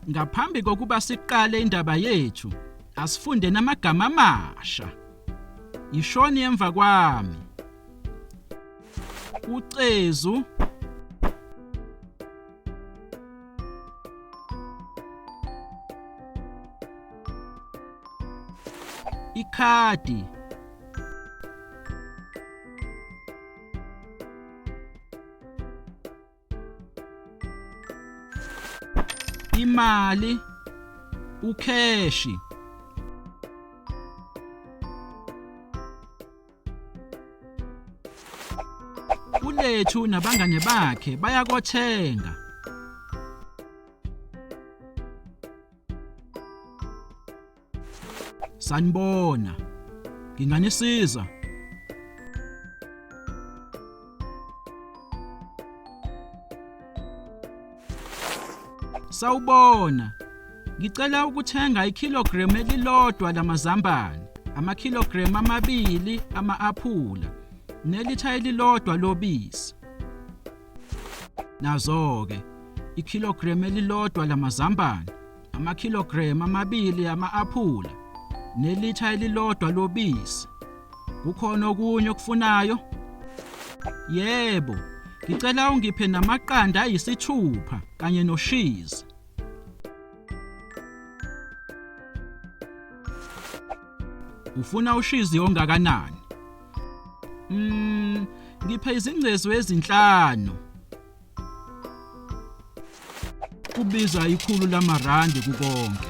Ngaphambi kokuba siqale indaba yethu, asifunde namagama amasha. Ishoni emva kwami. Ucezu, ikhadi, imali, ukheshi, uLethu nabangane bakhe bayakothenga. Sanibona, nginganisiza. Sawubona, ngicela ukuthenga ikilogram elilodwa lamazambane, amakilogram 2 ama-aphula, nelitha elilodwa lobisi. Nazo-ke, ikilogram elilodwa lamazambane, amakilogram 2 ama-aphula, nelitha elilodwa lobisi. Kukhona okunye okufunayo? Yebo, ngicela ungiphe namaqanda ayisithupha kanye noshizi. Ufuna ushizi ongakanani? Ngiphe izingcezu ezinhlanu. Kubiza R100 kukonke.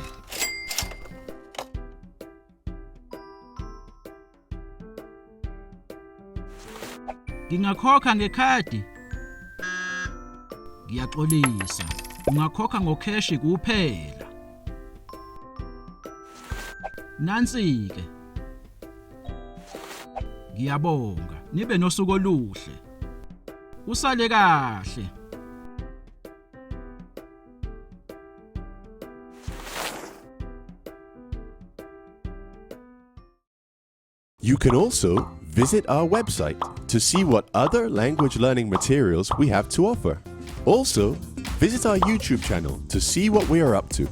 Ngingakhokha ngekhadi? Ngiyaxolisa, ungakhokha ngokheshi kuphela. Nansi-ke. Ngiyabonga, nibe nosuku oluhle. Usale kahle. You can also visit our website to see what other language learning materials we have to offer. Also, visit our YouTube channel to see what we are up to.